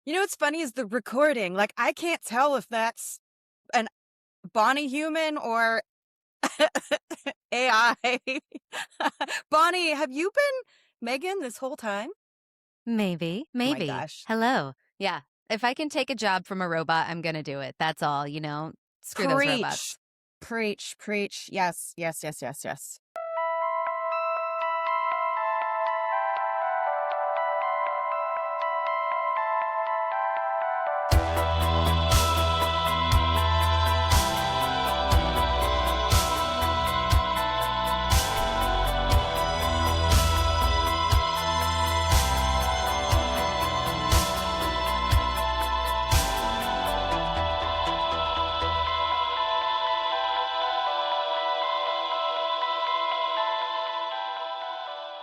You know what's funny is the recording. Like, I can't tell if that's an Bonnie human or AI. Bonnie, have you been Megan this whole time? Maybe, Oh my maybe. gosh. Hello. Yeah. If I can take a job from a robot, I'm going to do it. That's all, Screw those Preach. robots. Preach, preach. Yes, yes, yes, yes, yes.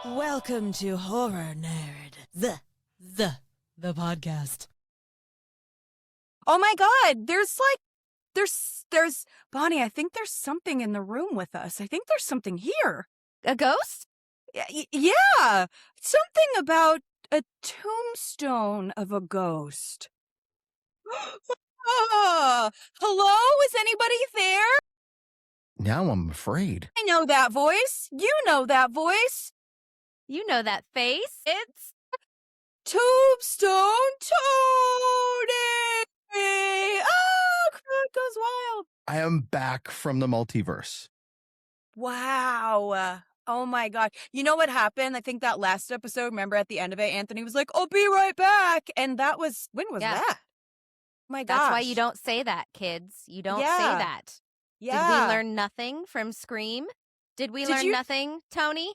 Welcome to Horror Nerd, the podcast. Oh my God. There's Bonnie, I think there's something in the room with us. I think there's something here. A ghost? Yeah. Something about a tombstone of a ghost. Hello? Is anybody there? Now I'm afraid. I know that voice. You know that voice. You know that face. It's Tombstone Tony! Oh, crowd goes wild. I am back from the multiverse. Wow. Oh my God. You know what happened? I think that last episode, remember at the end of it, Anthony was like, I'll be right back. And that was, when was that? Oh my gosh. That's why you don't say that, kids. You don't say that. Yeah. Did we learn nothing from Scream? Did we learn nothing, Tony?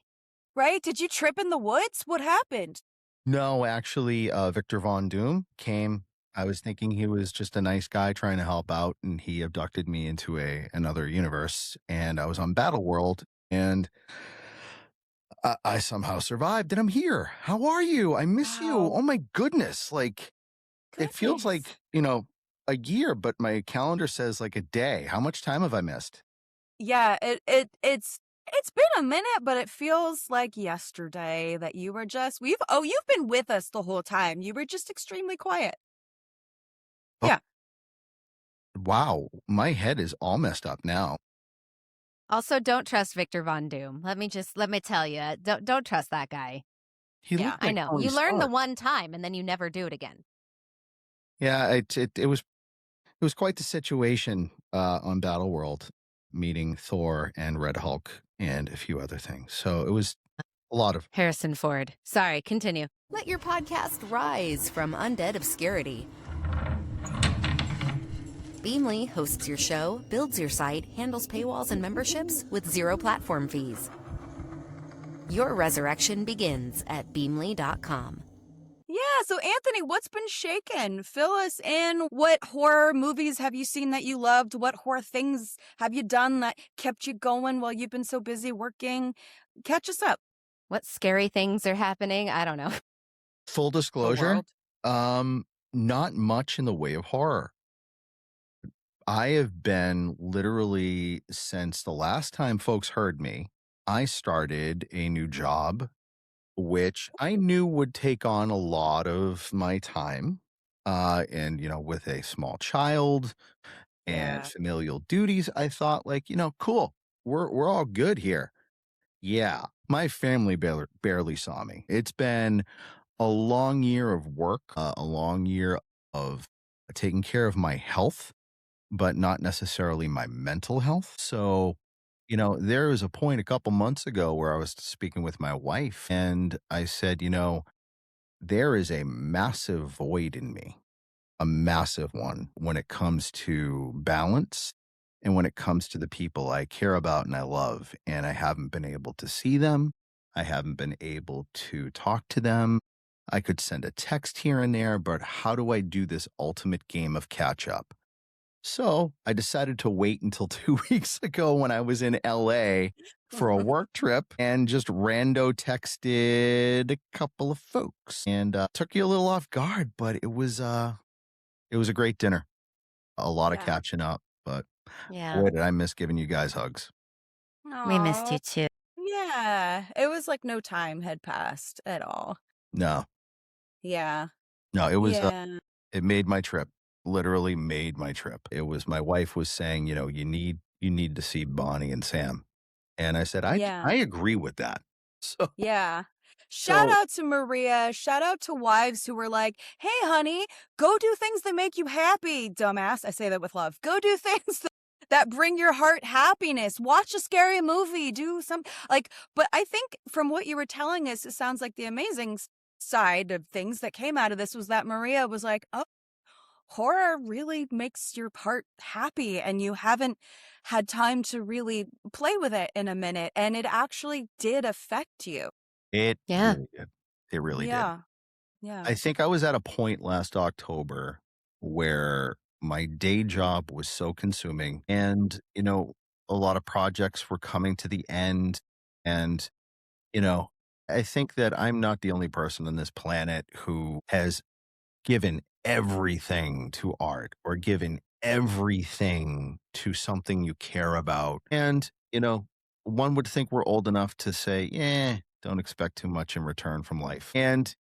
Right? Did you trip in the woods? What happened? No, actually, Victor Von Doom came. I was thinking he was just a nice guy trying to help out, and he abducted me into another universe. And I was on Battle World, and I somehow survived, and I'm here. How are you? I miss you. Oh my goodness! Like it feels like a year, but my calendar says like a day. How much time have I missed? Yeah, it's been a minute, but it feels like yesterday that you were just you've been with us the whole time. You were just extremely quiet. Oh. Yeah. Wow, my head is all messed up now. Also, don't trust Victor Von Doom. Let me tell you, don't trust that guy. I know. You learn the one time and then you never do it again. Yeah, it was quite the situation on Battle World, meeting Thor and Red Hulk and a few other things. So it was a lot of Harrison Ford. Sorry, continue. Let your podcast rise from undead obscurity. Beamly hosts your show, builds your site, handles paywalls and memberships with zero platform fees. Your resurrection begins at Beamly.com. Yeah, so Anthony, what's been shaken? Fill us in. What horror movies have you seen that you loved? What horror things have you done that kept you going while you've been so busy working? Catch us up. What scary things are happening? I don't know. full disclosure. Not much in the way of horror. I have been literally since the last time folks heard me, I started a new job, which I knew would take on a lot of my time. And, with a small child and familial duties, I thought cool, we're all good here. Yeah. My family barely saw me. It's been a long year of work, a long year of taking care of my health, but not necessarily my mental health. So, there was a point a couple months ago where I was speaking with my wife and I said, there is a massive void in me, a massive one when it comes to balance and when it comes to the people I care about and I love. And I haven't been able to see them. I haven't been able to talk to them. I could send a text here and there, but how do I do this ultimate game of catch up? So I decided to wait until 2 weeks ago when I was in LA for a work trip and just rando texted a couple of folks and took you a little off guard, but it was a great dinner. A lot of catching up, but boy, did I miss giving you guys hugs. Aww. We missed you too. Yeah, it was like no time had passed at all. No. Yeah. No, it was It made my trip. Literally made my trip. It was my wife was saying, you need to see Bonnie and Sam. And I said, I agree with that. So yeah. Shout out to Maria. Shout out to wives who were like, hey, honey, go do things that make you happy, dumbass. I say that with love. Go do things that bring your heart happiness. Watch a scary movie. Do some but I think from what you were telling us, it sounds like the amazing side of things that came out of this was that Maria was like, oh, horror really makes your heart happy and you haven't had time to really play with it in a minute. And it actually did affect you. It really did. It really did. Yeah. I think I was at a point last October where my day job was so consuming and, a lot of projects were coming to the end. And, I think that I'm not the only person on this planet who has given everything to art or given everything to something you care about. And, one would think we're old enough to say, don't expect too much in return from life. And,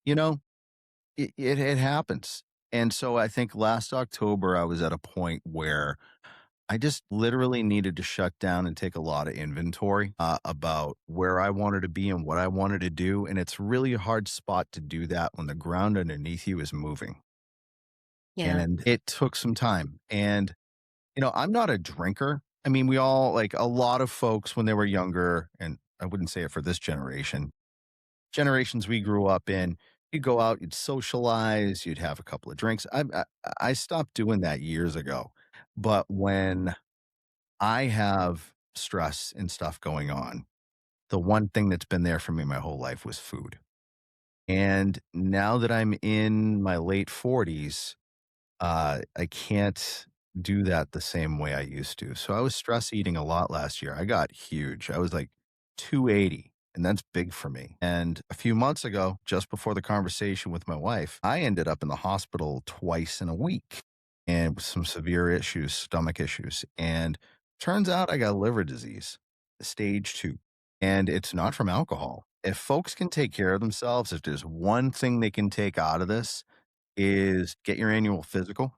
it happens. And so I think last October, I was at a point where I just literally needed to shut down and take a lot of inventory about where I wanted to be and what I wanted to do. And it's really a hard spot to do that when the ground underneath you is moving. Yeah. And it took some time. And, I'm not a drinker. I mean, we all, like a lot of folks when they were younger, and I wouldn't say it for this generation, generations we grew up in, you'd go out, you'd socialize, you'd have a couple of drinks. I stopped doing that years ago. But when I have stress and stuff going on, the one thing that's been there for me my whole life was food. And now that I'm in my late 40s, I can't do that the same way I used to. So I was stress eating a lot last year. I got huge. I was like 280, and that's big for me. And a few months ago, just before the conversation with my wife, I ended up in the hospital twice in a week and with some severe issues, stomach issues. And turns out I got liver disease, stage 2. And it's not from alcohol. If folks can take care of themselves, if there's one thing they can take out of this, is get your annual physical,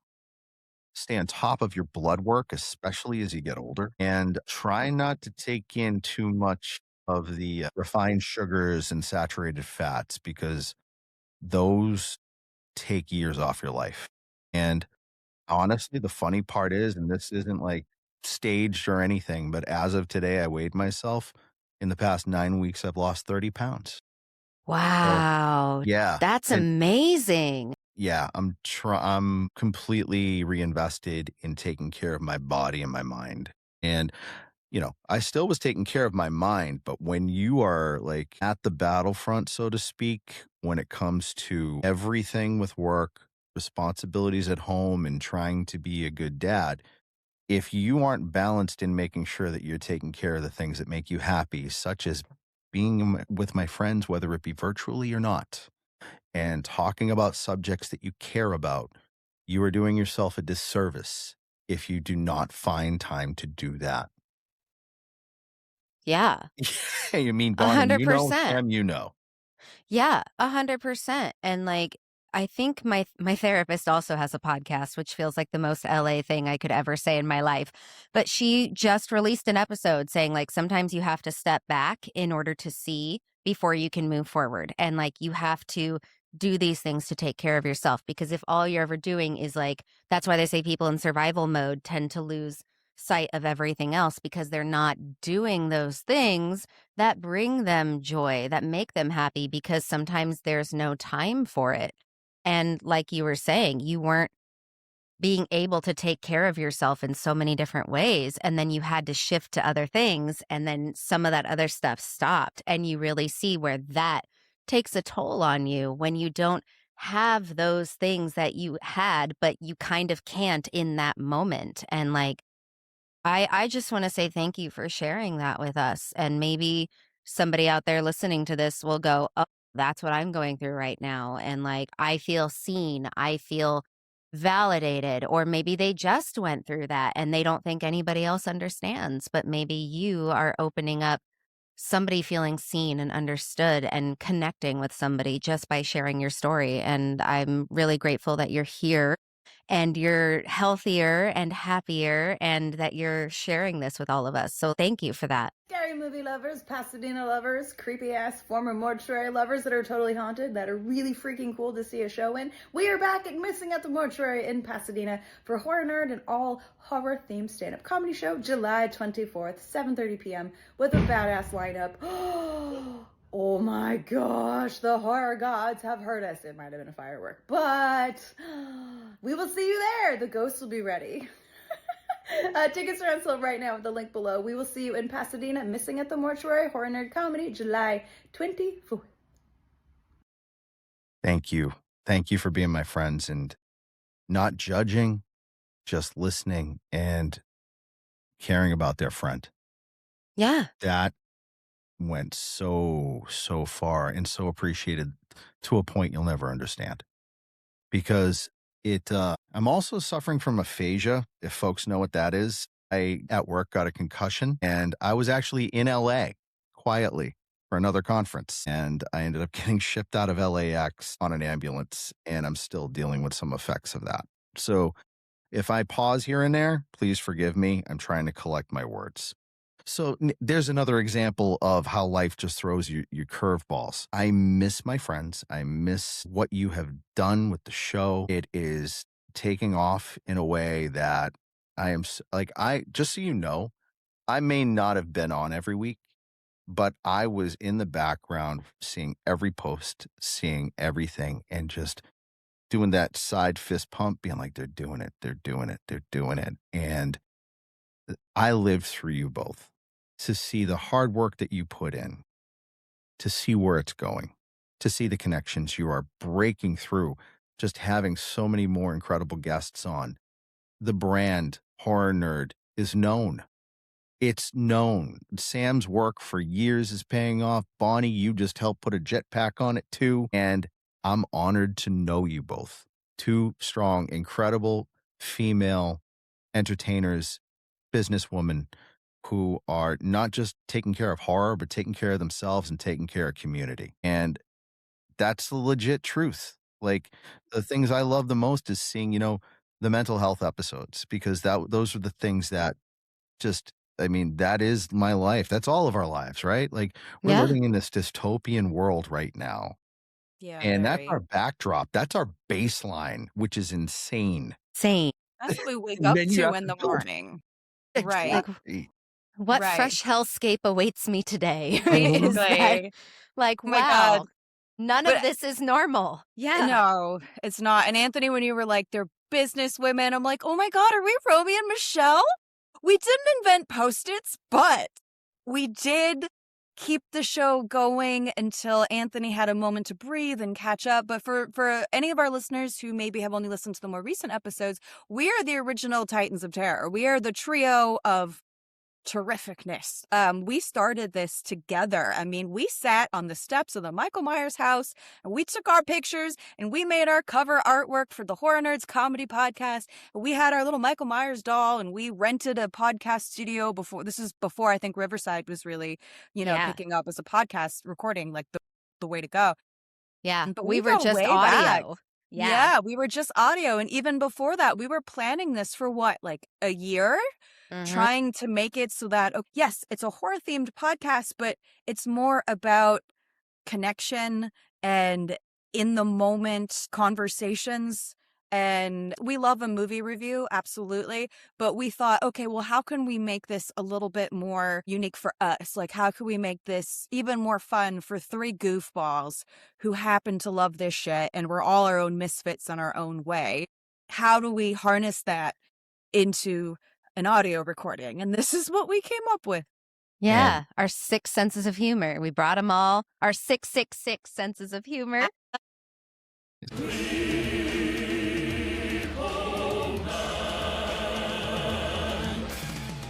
stay on top of your blood work, especially as you get older, and try not to take in too much of the refined sugars and saturated fats because those take years off your life. And honestly, the funny part is, and this isn't like staged or anything, but as of today, I weighed myself. In the past 9 weeks, I've lost 30 pounds. Wow. Yeah. That's amazing. Yeah, I'm completely reinvested in taking care of my body and my mind. And, I still was taking care of my mind, but when you are like at the battlefront, so to speak, when it comes to everything with work, responsibilities at home, and trying to be a good dad, if you aren't balanced in making sure that you're taking care of the things that make you happy, such as being with my friends, whether it be virtually or not, and talking about subjects that you care about, you are doing yourself a disservice if you do not find time to do that. Yeah. You mean, Bonnie, 100%. Sam, Yeah, 100%. And I think my therapist also has a podcast, which feels like the most LA thing I could ever say in my life. But she just released an episode saying sometimes you have to step back in order to see before you can move forward. And you have to do these things to take care of yourself, because if all you're ever doing is that's why they say people in survival mode tend to lose sight of everything else, because they're not doing those things that bring them joy, that make them happy, because sometimes there's no time for it. And like you were saying, you weren't being able to take care of yourself in so many different ways. And then you had to shift to other things. And then some of that other stuff stopped. And you really see where that takes a toll on you when you don't have those things that you had, but you kind of can't in that moment. And I just want to say thank you for sharing that with us. And maybe somebody out there listening to this will go, oh, that's what I'm going through right now. And I feel seen, I feel validated, or maybe they just went through that and they don't think anybody else understands, but maybe you are opening up somebody feeling seen and understood and connecting with somebody just by sharing your story. And I'm really grateful that you're here and you're healthier and happier and that you're sharing this with all of us. So thank you for that. Scary movie lovers, Pasadena lovers, creepy ass former Mortuary lovers that are totally haunted, that are really freaking cool to see a show in. We are back at Missing at the Mortuary in Pasadena for Horror Nerd and all horror themed stand-up comedy show, July 24th, 7:30 p.m. with a badass lineup. Oh my gosh, the horror gods have heard us. It might have been a firework, but we will see you there. The ghosts will be ready. Tickets are on sale right now with the link below. We will see you in Pasadena, Missing at the Mortuary, Horror Nerd Comedy, July 24th. Thank you. Thank you for being my friends and not judging, just listening and caring about their friend. Yeah. That went so far and so appreciated to a point you'll never understand. Because I'm also suffering from aphasia, if folks know what that is. I, at work, got a concussion, and I was actually in LA quietly for another conference, and I ended up getting shipped out of LAX on an ambulance, and I'm still dealing with some effects of that. So if I pause here and there, please forgive me. I'm trying to collect my words. So there's another example of how life just throws you curveballs. I miss my friends. I miss what you have done with the show. It is taking off in a way that just so you know, I may not have been on every week, but I was in the background seeing every post, seeing everything, and just doing that side fist pump, being like, they're doing it, they're doing it, they're doing it. And I lived through you both to see the hard work that you put in, to see where it's going, to see the connections you are breaking through, just having so many more incredible guests on. The brand Horror Nerd is known. It's known. Sam's work for years is paying off. Bonnie, you just helped put a jetpack on it too. And I'm honored to know you both. Two strong, incredible female entertainers, businesswomen who are not just taking care of horror, but taking care of themselves and taking care of community. And that's the legit truth. Like, the things I love the most is seeing, the mental health episodes, because those are the things that just, that is my life. That's all of our lives, right? Like, we're living in this dystopian world right now. Yeah. And that's our backdrop. That's our baseline, which is insane. Same. That's what we wake up to in the morning. Right. Exactly. What Right. fresh hellscape awaits me today? Basically. Is that, like, Oh my wow, God. none But- of this is normal. Yeah. No, it's not. And Anthony, when you were like, they're business women, I'm like, oh my God, are we Romy and Michelle? We didn't invent Post-its, but we did keep the show going until Anthony had a moment to breathe and catch up. But for any of our listeners who maybe have only listened to the more recent episodes, we are the original Titans of Terror. We are the trio of terrificness. We started this together. We sat on the steps of the Michael Myers house and we took our pictures and we made our cover artwork for the Horror Nerds comedy podcast. We had our little Michael Myers doll and we rented a podcast studio before. This is before I think Riverside was really, picking up as a podcast recording, like the way to go. Yeah. But we were go just way audio. back. Yeah, we were just audio. And even before that, we were planning this for what, like a year? Trying to make it so that, yes, it's a horror themed podcast, but it's more about connection and in the moment conversations. And we love a movie review, absolutely. But we thought, okay, well, how can we make this a little bit more unique for us? Like, how can we make this even more fun for three goofballs who happen to love this shit and we're all our own misfits in our own way? How do we harness that into an audio recording? And this is what we came up with. Yeah. Our 6 senses of humor. We brought them all. Our 666 senses of humor.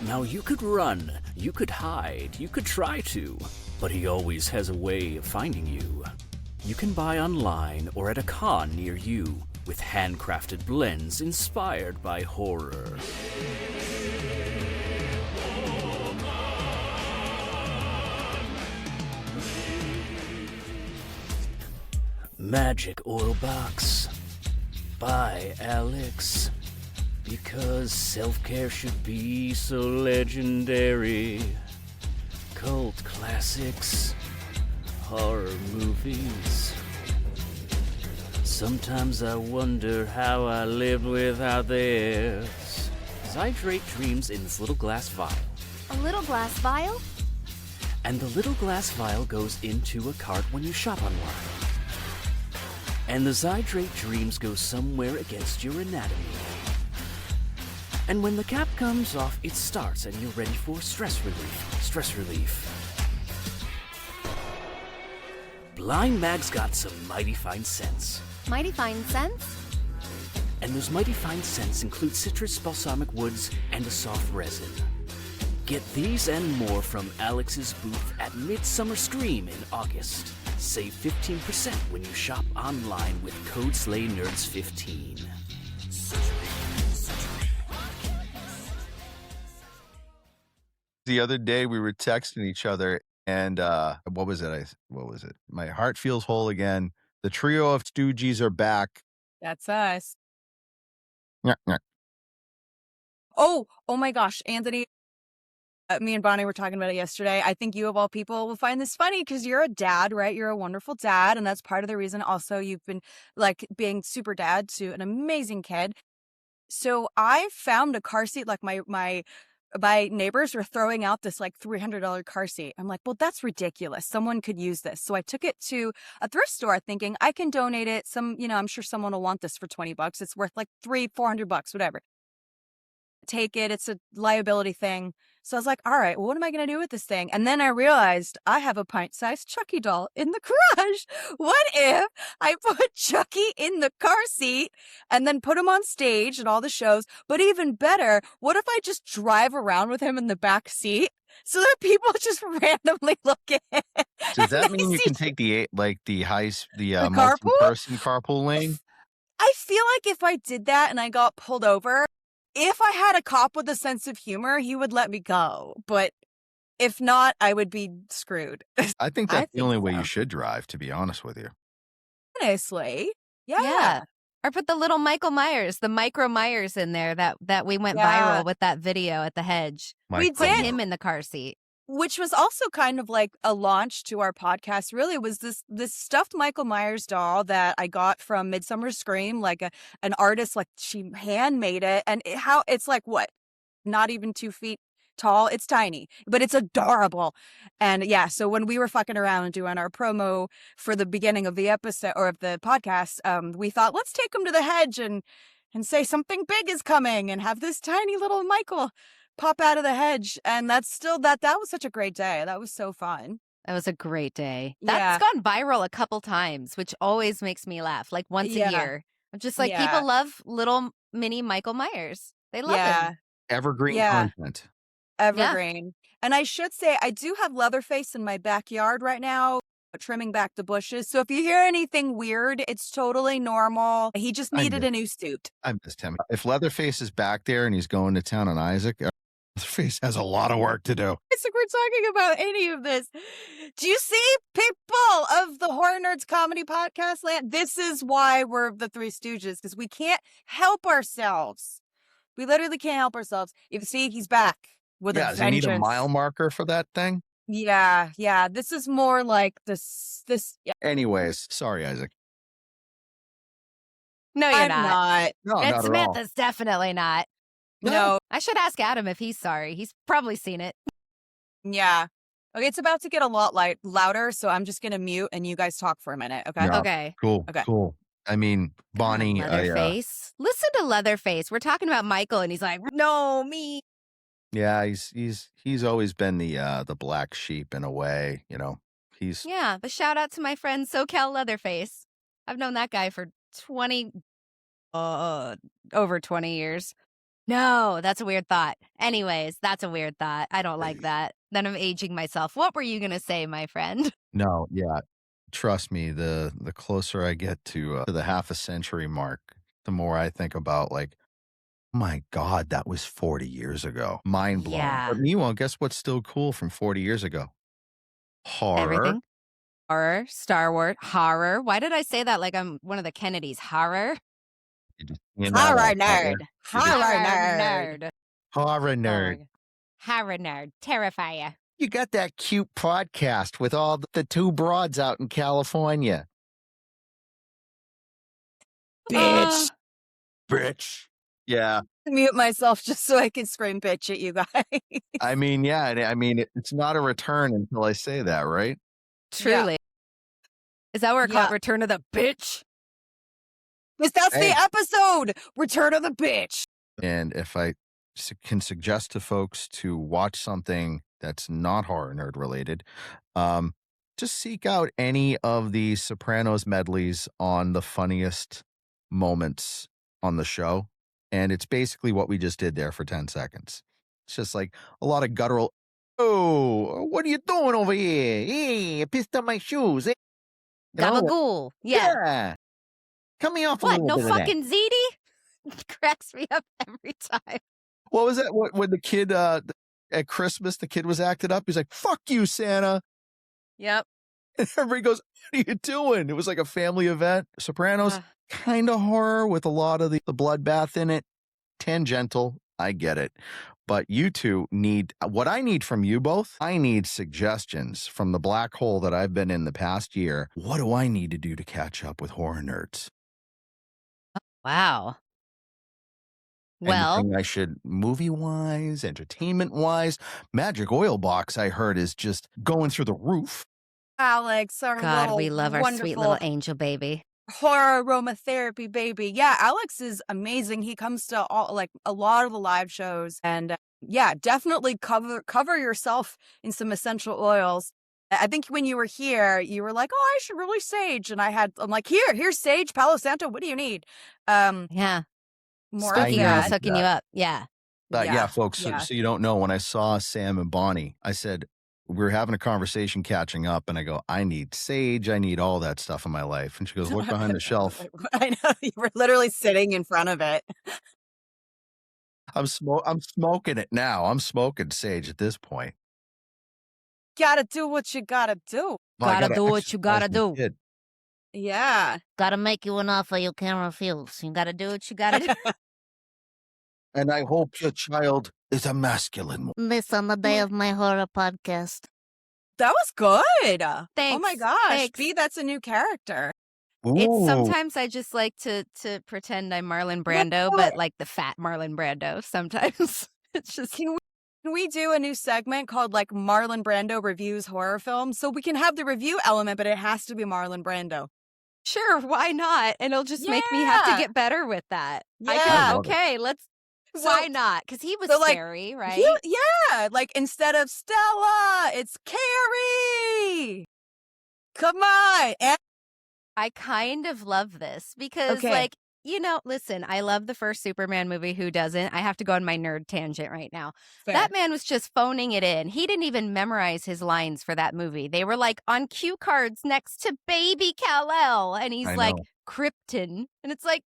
Now you could run, you could hide, you could try to, but he always has a way of finding you. You can buy online or at a con near you with handcrafted blends inspired by horror. Magic Oil Box by Alex. Because self-care should be so legendary. Cult classics, horror movies. Sometimes I wonder how I lived without theirs. Hydrate dreams in this little glass vial. A little glass vial? And the little glass vial goes into a cart when you shop online. And the Zydrate dreams go somewhere against your anatomy. And when the cap comes off, it starts and you're ready for stress relief. Stress relief. Blind Mag's got some mighty fine scents. Mighty fine scents? And those mighty fine scents include citrus, balsamic woods, and a soft resin. Get these and more from Alex's booth at Midsummer Scream in August. Save 15% when you shop online with code SLAYNERDS15. The other day we were texting each other and what was it? My heart feels whole again. The trio of Stooges are back. That's us. Nyah, nyah. Oh my gosh, Anthony. Me and Bonnie were talking about it yesterday. I think you, of all people, will find this funny because you're a dad, right? You're a wonderful dad. And that's part of the reason also you've been like being super dad to an amazing kid. So I found a car seat, like my neighbors were throwing out this like $300 car seat. I'm like, well, that's ridiculous. Someone could use this. So I took it to a thrift store thinking I can donate it. I'm sure someone will want this for $20. It's worth like $400, whatever. Take it. It's a liability thing. So I was like, all right, well, what am I going to do with this thing? And then I realized I have a pint-sized Chucky doll in the garage. What if I put Chucky in the car seat and then put him on stage at all the shows? But even better, what if I just drive around with him in the back seat so that people just randomly look at it? Does that mean you can take the multi-person carpool lane? I feel like if I did that and I got pulled over, if I had a cop with a sense of humor, he would let me go. But if not, I would be screwed. I think that's the only way you should drive, to be honest with you. Honestly. Yeah. Or put the little Michael Myers, the Micro Myers in there that we went viral with that video at the hedge. We Put did. him in the car seat. Which was also kind of like a launch to our podcast, really, was this stuffed Michael Myers doll that I got from Midsummer Scream, like an artist, like she handmade it. And it's like, what? Not even 2 feet tall. It's tiny, but it's adorable. And yeah, so when we were fucking around and doing our promo for the beginning of the episode or of the podcast, we thought, let's take him to the hedge and say something big is coming and have this tiny little Michael pop out of the hedge. And that's still that was such a great day. That was so fun. That was a great day. Yeah. That's gone viral a couple times, which always makes me laugh, like once a year. I'm just like, people love little mini Michael Myers. They love him. Evergreen content. Evergreen. Yeah. And I should say, I do have Leatherface in my backyard right now, trimming back the bushes. So if you hear anything weird, it's totally normal. He just needed a new suit. I missed him. If Leatherface is back there and he's going to town on Isaac, Leatherface has a lot of work to do. It's like we're talking about any of this. Do you see, people of the Horror Nerds Comedy Podcast land? This is why we're the Three Stooges, because we can't help ourselves. We literally can't help ourselves. You see, he's back with a vengeance. Does he need a mile marker for that thing? Yeah. This is more like this. Yeah. Anyways, sorry, Isaac. No, you're I'm not. No, and not Samantha's definitely not. No. I should ask Adam if he's sorry. He's probably seen it. Yeah. Okay, it's about to get a lot louder, so I'm just going to mute and you guys talk for a minute, okay? Yeah. Okay. Cool. Okay. Cool. I mean, Bonnie. Leatherface. Listen to Leatherface. We're talking about Michael, and he's like, no, me. Yeah, he's always been the black sheep in a way, you know. Yeah, but shout out to my friend SoCal Leatherface. I've known that guy for over 20 years. No, that's a weird thought. Anyways, that's a weird thought. I don't like that. Then I'm aging myself. What were you going to say, my friend? No, yeah. Trust me, the closer I get to the half a century mark, the more I think about like, my God, that was 40 years ago. Mind blown. Yeah. But meanwhile, guess what's still cool from 40 years ago? Horror. Everything. Horror, Star Wars, horror. Why did I say that like I'm one of the Kennedys? Horror? Horror nerd. Horror nerd. Horror nerd. Horror nerd. Terrifier. You got that cute podcast with all the two broads out in California. Bitch. Bitch. Yeah. Mute myself just so I can scream bitch at you guys. I mean, yeah. I mean, it's not a return until I say that, right? Truly. Yeah. Is that where it called Return of the Bitch? Because that's the episode. Return of the bitch. And if I can suggest to folks to watch something that's not horror nerd related, just seek out any of the Sopranos medleys on the funniest moments on the show. And it's basically what we just did there for 10 seconds. It's just like a lot of guttural, oh, what are you doing over here? Hey, I pissed on my shoes. Hey. Gabagool. Yeah. Cut me off a What? little No bit of fucking ziti? Cracks me up every time. What was that? When the kid, at Christmas, the kid was acted up. He's like, fuck you, Santa. Yep. And everybody goes, what are you doing? It was like a family event. Sopranos, kind of horror with a lot of the bloodbath in it. Tangential. I get it. But you two need, what I need from you both, I need suggestions from the black hole that I've been in the past year. What do I need to do to catch up with horror nerds? Wow. Well, anything I should, movie-wise, entertainment-wise. Magic Oil Box, I heard, is just going through the roof. Alex, our God, we love our sweet wonderful little angel baby. horror aromatherapy baby. Yeah, Alex is amazing. He comes to a lot of the live shows, and definitely cover yourself in some essential oils. I think when you were here, you were like, "Oh, I should really sage," and I'm like, "Here's sage, Palo Santo. What do you need?" Yeah, more spooky of girl that. hooking you up. Yeah. Folks, so you don't know, when I saw Sam and Bonnie, I said, we were having a conversation catching up, and I go, I need sage. I need all that stuff in my life. And she goes, look behind the shelf. I know. You were literally sitting in front of it. I'm smoking it now. I'm smoking sage at this point. Gotta do what you gotta do. Well, gotta do what you gotta do. Kid. Yeah. Gotta make you an offer you can't refuse. You gotta do what you gotta do. And I hope your child is a masculine one. This on the day of my horror podcast. That was good. Thanks. Oh my gosh. Thanks. B, that's a new character. It's sometimes I just like to pretend I'm Marlon Brando, but like the fat Marlon Brando sometimes. It's just Can we do a new segment called like Marlon Brando reviews horror films? So we can have the review element, but it has to be Marlon Brando. sure, why not? And it'll just make me have to Yeah. get better with that. Yeah. Let's So- why not? Because he was so, like, scary, right? Yeah. Like instead of Stella, it's Carrie. Come on. And I kind of love this because, like, listen, I love the first Superman movie. Who doesn't? I have to go on my nerd tangent right now. fair. That man was just phoning it in. He didn't even memorize his lines for that movie. They were like on cue cards next to baby Kal-El. And he's I like, know. Krypton. And it's like,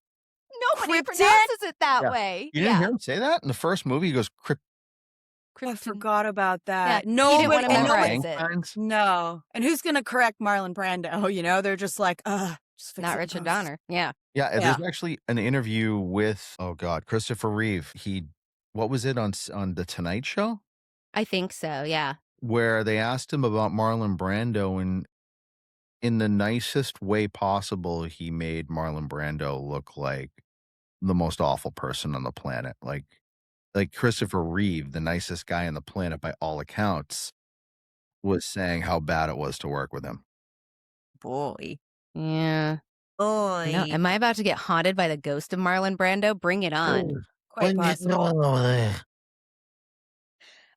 nobody Krypton? pronounces it that Yeah. way. You didn't hear him say that in the first movie? He goes, I forgot about that. Yeah, No, he didn't but wanna and no, memorize one- it. no. And who's gonna correct Marlon Brando? They're just like, just fix Not it, Richard post. Donner. Yeah. Yeah, and Yeah. there's actually an interview with, Christopher Reeve. What was it on The Tonight Show? I think so. Yeah. Where they asked him about Marlon Brando, and in the nicest way possible, he made Marlon Brando look like the most awful person on the planet. Like Christopher Reeve, the nicest guy on the planet by all accounts, was saying how bad it was to work with him. Boy. Yeah. Boy. No, am I about to get haunted by the ghost of Marlon Brando? Bring it on. Quite possible.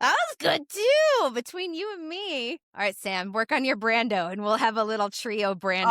That was good too. Between you and me. All right, Sam, work on your Brando and we'll have a little trio Brandos.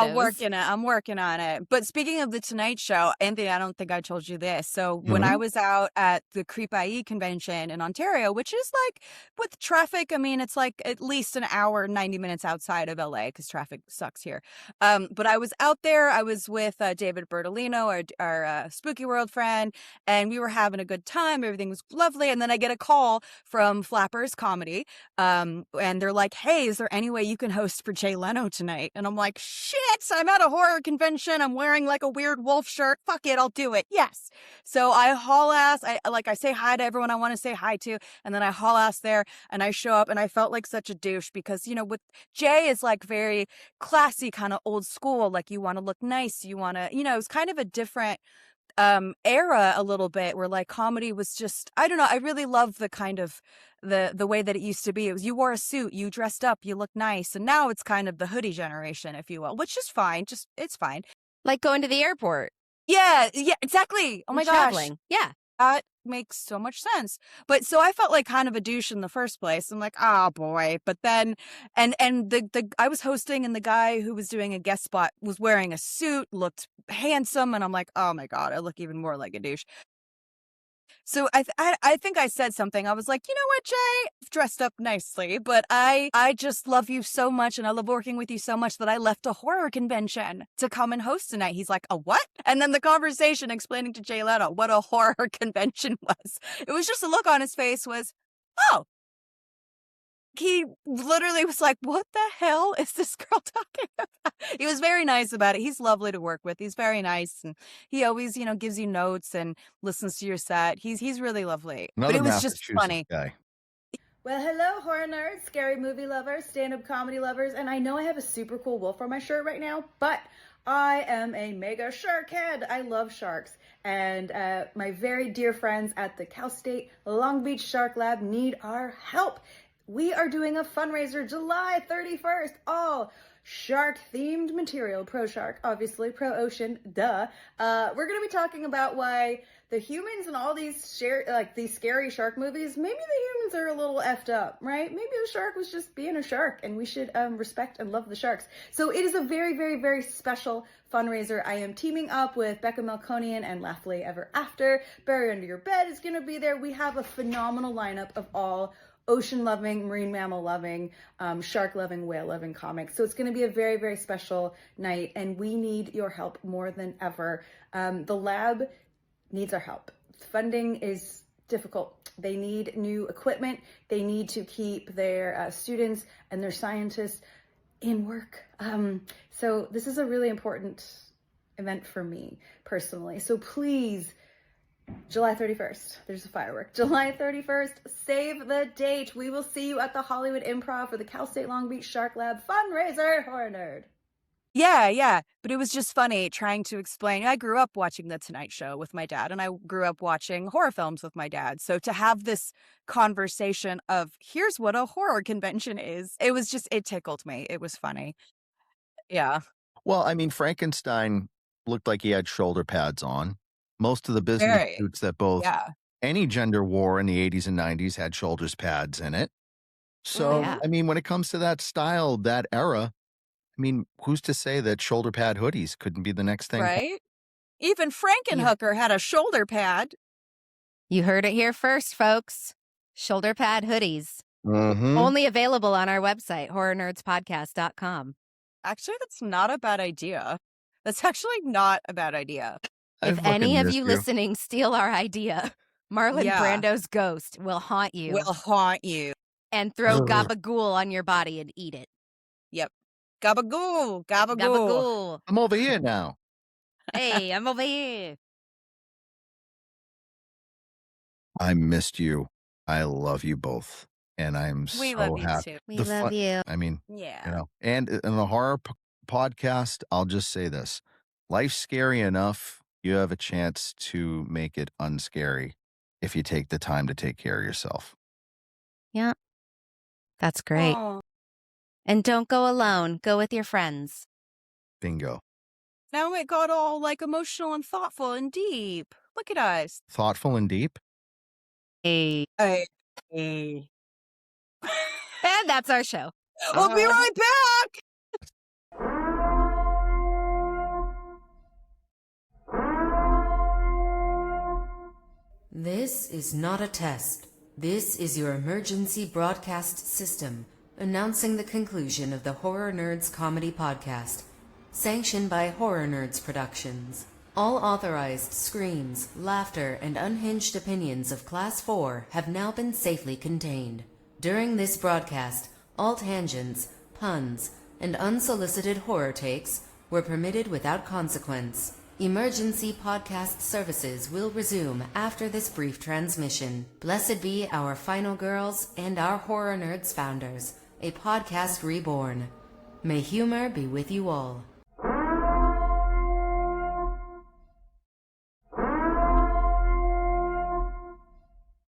I'm working on it. But speaking of the Tonight Show, Anthony, I don't think I told you this. So when I was out at the Creep.ie convention in Ontario, which is like with traffic, I mean, it's like at least an hour, 90 minutes outside of LA because traffic sucks here. But I was out there. I was with David Bertolino, our Spooky World friend, and we were having a good time. Everything was lovely. And then I get a call from Flappers Nerds comedy. And they're like, hey, is there any way you can host for Jay Leno tonight? And I'm like, shit, I'm at a horror convention. I'm wearing like a weird wolf shirt. Fuck it, I'll do it. Yes. So I haul ass. I say hi to everyone I want to say hi to. And then I haul ass there and I show up and I felt like such a douche because, with Jay is like very classy, kind of old school. Like you want to look nice. You want to, it's kind of a different era a little bit where like comedy was just, I don't know. I really love the kind of the way that it used to be. It was you wore a suit, you dressed up, you looked nice. And now it's kind of the hoodie generation, if you will, which is fine. It's fine. Like going to the airport. Yeah, exactly. Oh my gosh. Traveling. Yeah. That makes so much sense. But so I felt like kind of a douche in the first place. I'm like, oh boy. But then, and the I was hosting and the guy who was doing a guest spot was wearing a suit, looked handsome. And I'm like, oh my God, I look even more like a douche. So I think I said something. I was like, you know what, Jay? I've dressed up nicely, but I just love you so much and I love working with you so much that I left a horror convention to come and host tonight. He's like, a what? And then the conversation explaining to Jay Leno what a horror convention was. It was just a look on his face was, oh. He literally was like, what the hell is this girl talking about? He was very nice about it. He's lovely to work with. He's very nice. And he always, gives you notes and listens to your set. He's really lovely. Another but it was just funny. Guy. Well, hello, horror nerds, scary movie lovers, stand-up comedy lovers, and I know I have a super cool wolf on my shirt right now, but I am a mega shark head. I love sharks. And my very dear friends at the Cal State Long Beach Shark Lab need our help. We are doing a fundraiser July 31st, all shark-themed material, pro-shark, obviously, pro-ocean, duh. We're going to be talking about why the humans in all these scary shark movies, maybe the humans are a little effed up, right? Maybe the shark was just being a shark, and we should respect and love the sharks. So it is a very, very, very special fundraiser. I am teaming up with Becca Melkonian and Laughley Ever After. Bury Under Your Bed is going to be there. We have a phenomenal lineup of all ocean-loving, marine mammal-loving, shark-loving, whale-loving comics. So it's going to be a very, very special night, and we need your help more than ever. The lab needs our help. Funding is difficult. They need new equipment. They need to keep their students and their scientists in work. So this is a really important event for me personally. So please, July 31st, there's a firework. July 31st, save the date. We will see you at the Hollywood Improv for the Cal State Long Beach Shark Lab fundraiser, Horror Nerd. Yeah. But it was just funny trying to explain. I grew up watching The Tonight Show with my dad, and I grew up watching horror films with my dad. So to have this conversation of, here's what a horror convention is, it tickled me. It was funny. Yeah. Well, I mean, Frankenstein looked like he had shoulder pads on. Most of the business suits that any gender wore in the 80s and 90s had shoulders pads in it. So, I mean, when it comes to that style, that era, I mean, who's to say that shoulder pad hoodies couldn't be the next thing? Right? Even Frankenhooker had a shoulder pad. You heard it here first, folks. Shoulder pad hoodies. Mm-hmm. Only available on our website, horrornerdspodcast.com. Actually, that's not a bad idea. That's actually not a bad idea. If any of you listening steal our idea, Marlon Brando's ghost will haunt you. And throw gabagool on your body and eat it. Yep. Gabagool. Gabagool. I'm over here now. Hey, I'm over here. I missed you. I love you both. And I'm we so love you happy. too. We love you. I mean, yeah. And in the horror podcast, I'll just say this. Life's scary enough. You have a chance to make it unscary if you take the time to take care of yourself. Yeah. That's great. Aww. And don't go alone. Go with your friends. Bingo. Now it got all like emotional and thoughtful and deep. Look at us. Thoughtful and deep? Hey. Hey. And that's our show. We'll be right back. This is not a test. This is your emergency broadcast system announcing the conclusion of the Horror Nerds Comedy Podcast, sanctioned by Horror Nerds Productions. All authorized screams, laughter, and unhinged opinions of Class 4 have now been safely contained. During this broadcast, all tangents, puns, and unsolicited horror takes were permitted without consequence. Emergency podcast services will resume after this brief transmission. Blessed be our final girls and our Horror Nerds founders, a podcast reborn. May humor be with you all.